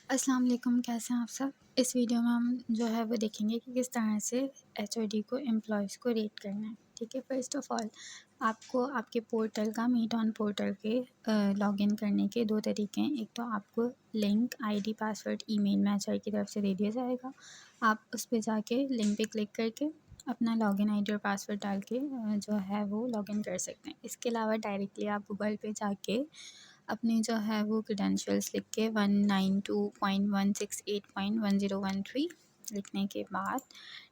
अस्सलाम वालेकुम, कैसे हैं आप सब। इस वीडियो में हम जो है वो देखेंगे कि किस तरह से एचओडी को एम्प्लॉयज़ को रेट करना है। ठीक है, फ़र्स्ट ऑफ़ ऑल आपको आपके पोर्टल का मीट ऑन पोर्टल के लॉगिन करने के 2 तरीके हैं। एक तो आपको लिंक आईडी पासवर्ड ईमेल में एचआर की तरफ से दे दिया जाएगा। आप उस पे जाके लिंक पे क्लिक करके अपना लॉगिन आईडी और पासवर्ड डाल के जो है वो लॉगिन कर सकते हैं। इसके अलावा डायरेक्टली आप गूगल पे जाके अपनी जो है वो क्रेडेंशियल्स लिख के 192.168.1013 लिखने के बाद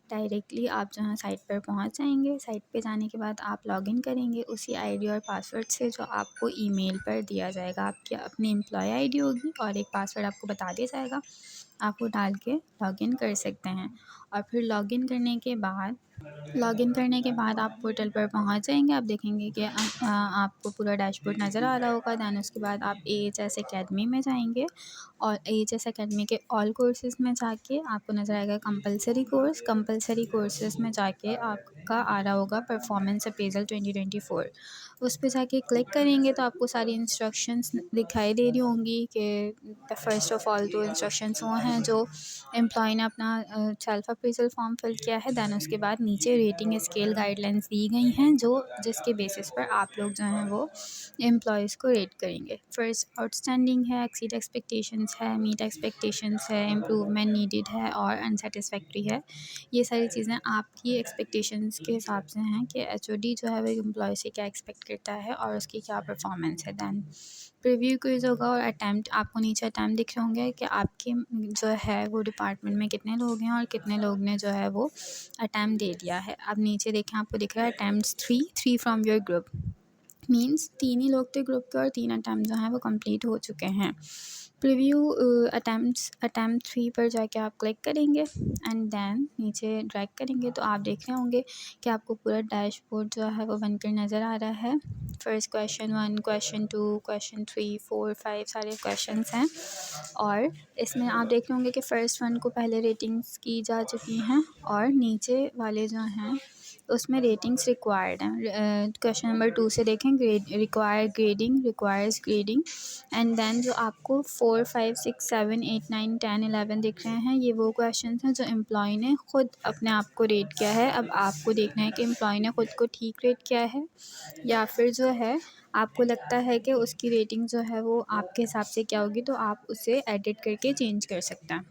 डायरेक्टली आप जो है साइट पर पहुंच जाएंगे। साइट पे जाने के बाद आप लॉगिन करेंगे उसी आईडी और पासवर्ड से जो आपको ईमेल पर दिया जाएगा। आपकी अपनी एम्प्लॉय आईडी होगी और एक पासवर्ड आपको बता दिया जाएगा, आप वो डाल के लॉगिन कर सकते हैं। और फिर लॉगिन करने के बाद आप पोर्टल पर पहुंच जाएंगे। आप देखेंगे कि आपको पूरा डैशबोर्ड नज़र आ रहा होगा। दैन उसके बाद आप एएचएस एकेडमी में जाएंगे और एएचएस एकेडमी के ऑल कोर्सेज़ में जाके आपको नज़र आएगा कंपलसरी कोर्सेज़ में जाके आपका आ रहा होगा परफॉर्मेंस अप्रेजल 2024। उस पे जाके क्लिक करेंगे तो आपको सारी इंस्ट्रक्शंस दिखाई दे रही होंगी कि फ़र्स्ट ऑफ़ ऑल तो इंस्ट्रक्शंस वो हैं जो एम्प्लॉय ने अपना सेल्फ अप्रेजल फॉर्म फिल किया है। दैन उसके बाद नीचे रेटिंग स्केल गाइडलाइंस दी गई हैं जो जिसके बेसिस पर आप लोग जो हैं वो एम्प्लॉयज़ को रेट करेंगे। फर्स्ट आउटस्टैंडिंग है, एक्सीड एक्सपेक्टेशंस है, मीट एक्सपेक्टेशंस है, इम्प्रूवमेंट नीडेड है और अनसेटिस्फैक्ट्री है। ये सारी चीज़ें आपकी एक्सपेक्टेशंस के हिसाब से हैं कि एचओडी जो है वो एम्प्लॉय से क्या एक्सपेक्ट करता है और उसकी क्या परफॉर्मेंस है। दैन प्रीव्यू क्विज़ होगा और अटैम्प्ट, आपको नीचे अटैम्प्ट दिख रहे होंगे कि आपके जो है वो डिपार्टमेंट में कितने लोग हैं और कितने लोग ने जो है वो अटैम्प्ट दे दिया है। अब नीचे देखें, आपको दिख रहा है attempts 3 from your group, means 3 ही लोग थे ग्रुप के और 3 अटैम्प्ट जो हैं वो कंप्लीट हो चुके हैं। प्रीव्यू अटैम्प्ट 3 पर जाके आप क्लिक करेंगे एंड दैन नीचे ड्रैग करेंगे तो आप देख रहे होंगे कि आपको पूरा डैशबोर्ड जो है वो बनकर नज़र आ रहा है। फर्स्ट क्वेश्चन 1, क्वेश्चन 2, क्वेश्चन 3, 4, 5 सारे क्वेश्चंस हैं और इसमें आप देख रहे होंगे कि फ़र्स्ट 1 को पहले रेटिंग्स की जा चुकी हैं और नीचे वाले जो हैं उसमें रेटिंग्स रिक्वायर्ड हैं। क्वेश्चन नंबर 2 से देखें, रिक्वायर्स ग्रेडिंग एंड देन जो आपको 4, 5, 6, 7, 8, 9, 10, 11 दिख रहे हैं, ये वो क्वेश्चन हैं जो एम्प्लॉय ने ख़ुद अपने आप को रेट किया है। अब आपको देखना है कि एम्प्लॉय ने ख़ुद को ठीक रेट किया है या फिर जो है आपको लगता है कि उसकी रेटिंग जो है वो आपके हिसाब से क्या होगी, तो आप उसे एडिट करके चेंज कर सकते हैं।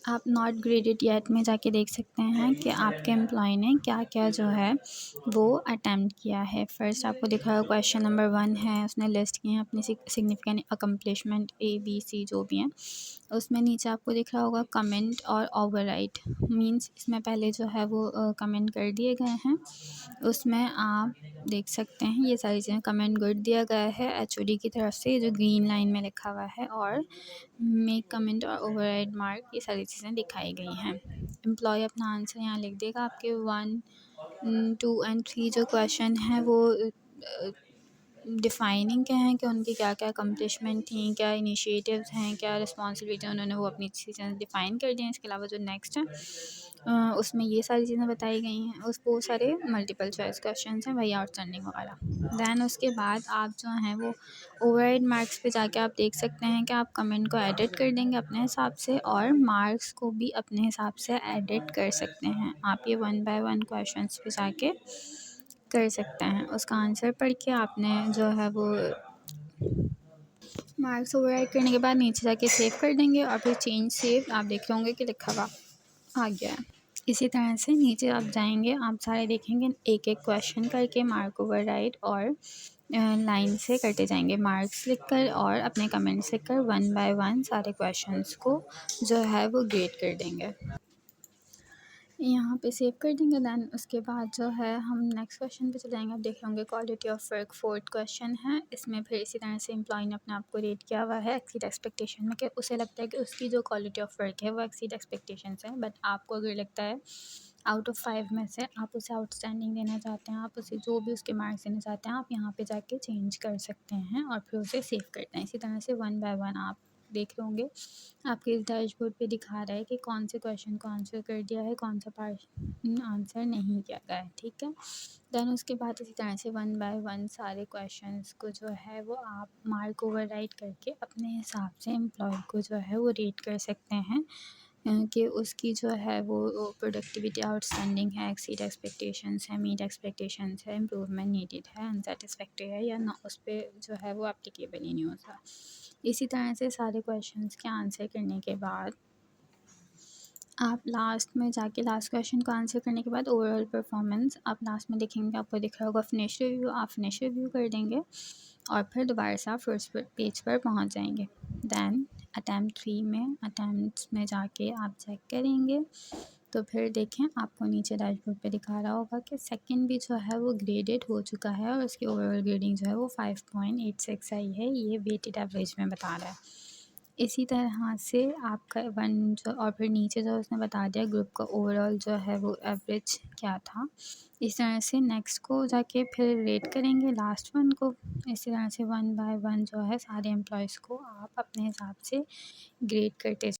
आप नॉट ग्रेडेड येट में जाके देख सकते हैं कि आपके एम्प्लॉय ने क्या क्या जो है वो अटैम्प्ट किया है। फर्स्ट आपको दिख रहा है क्वेश्चन नंबर 1 है, उसने लिस्ट किए हैं अपनी सिग्निफिकेंट अकम्पलिशमेंट ABC जो भी हैं। उसमें नीचे आपको दिख रहा होगा कमेंट और ओवरराइट, मींस इसमें पहले जो है वो कमेंट कर दिए गए हैं। उसमें आप देख सकते हैं ये सारी चीज़ें, कमेंट गुड दिया गया है एचओडी की तरफ से जो ग्रीन लाइन में लिखा हुआ है, और मेक कमेंट और ओवरराइड मार्क, ये सारी चीज़ें दिखाई गई हैं। एम्प्लॉय अपना आंसर यहाँ लिख देगा। आपके 1, 2 एंड 3 जो क्वेश्चन हैं वो डिफ़ाइनिंग के हैं कि उनकी क्या क्या अकम्पलिशमेंट थी, क्या इनिशिएटिव्स हैं, क्या रिस्पॉन्सिबिलिटी, उन्होंने वो अपनी चीज़ें डिफ़ाइन कर दी हैं। इसके अलावा जो नेक्स्ट है उसमें ये सारी चीज़ें बताई गई हैं। उस वो सारे मल्टीपल चॉइस क्वेश्चन हैं, वही आउटस्टैंडिंग वगैरह। दैन उसके बाद आप जो हैं वो ओवरराइड मार्क्स पे जाके आप देख सकते हैं कि आप कमेंट को एडिट कर देंगे अपने हिसाब से और मार्क्स को भी अपने हिसाब से एडिट कर सकते हैं। आप ये 1 बाय 1 क्वेश्चंस पे जाके कर सकते हैं। उसका आंसर पढ़ के आपने जो है वो मार्क्स ओवरराइड करने के बाद नीचे जाके सेव कर देंगे और फिर चेंज सेव आप देख रहे होंगे कि लिखा हुआ आ गया है। इसी तरह से नीचे आप जाएंगे, आप सारे देखेंगे एक एक क्वेश्चन करके मार्क ओवरराइड और लाइन से करते जाएंगे मार्क्स लिखकर और अपने कमेंट्स लिखकर 1 बाय 1 सारे क्वेश्चंस को जो है वो ग्रेड कर देंगे। यहाँ पे सेव कर देंगे। दैन उसके बाद जो है हम नेक्स्ट क्वेश्चन पे चले जाएंगे। आप देख होंगे quality of work, 4th question है। इसमें फिर इसी तरह से एम्प्लॉय ने अपने आप को रेट किया हुआ है एक्सीड एक्सपेक्टेशन में, कि उसे लगता है कि उसकी जो क्वालिटी ऑफ वर्क है वो एक्सीड एक्सपेक्टेशंस है। बट आपको अगर लगता है आउट ऑफ 5 में से आप उसे आउटस्टैंडिंग देना चाहते हैं, आप उसे जो भी उसके मार्क्स देना चाहते हैं, आप यहाँ पे जाके चेंज कर सकते हैं और फिर उसे सेव करते हैं। इसी तरह से 1 बाय 1 आप देख रहे होंगे आपके इस डैशबोर्ड पे दिखा रहा है कि कौन से क्वेश्चन को आंसर कर दिया है, कौन सा पार्ट आंसर नहीं किया गया है, ठीक है। देन उसके बाद इसी तरह से वन बाय वन सारे क्वेश्चंस को जो है वो आप मार्क ओवरराइट करके अपने हिसाब से एम्प्लॉय को जो है वो रेट कर सकते हैं कि उसकी जो है वो प्रोडक्टिविटी आउटस्टैंडिंग है, एक्सीड एक्सपेक्टेशंस है, मीट एक्सपेक्टेशंस है, इम्प्रूवमेंट नीडेड है, अनसेटिस्फैक्ट्री है या ना, उस पर जो है वो एप्लीकेबल ही नहीं होता। इसी तरह से सारे क्वेश्चंस के आंसर करने के बाद आप लास्ट में जाके लास्ट क्वेश्चन को आंसर करने के बाद ओवरऑल परफॉर्मेंस आप लास्ट में देखेंगे, आपको दिख रहा होगा फिनिश रिव्यू, आप फिनिश रिव्यू कर देंगे और फिर दोबारा से आप फर्स्ट पेज पर पहुंच जाएंगे। दैन अटैम्प्ट 3 में अटैम्प्ट्स में जाके आप चेक करेंगे तो फिर देखें आपको नीचे डैशबोर्ड पे दिखा रहा होगा कि सेकंड भी जो है वो ग्रेडेड हो चुका है और उसकी ओवरऑल ग्रेडिंग जो है वो 5.86 आई है, ये वेटेड एवरेज में बता रहा है। इसी तरह से आपका वन जो और फिर नीचे जो उसने बता दिया ग्रुप का ओवरऑल जो है वो एवरेज क्या था। इस तरह से नेक्स्ट को जाके फिर रेट करेंगे लास्ट वन को। इसी तरह से वन बाय वन जो है सारे एम्प्लॉयज़ को आप अपने हिसाब से ग्रेड करते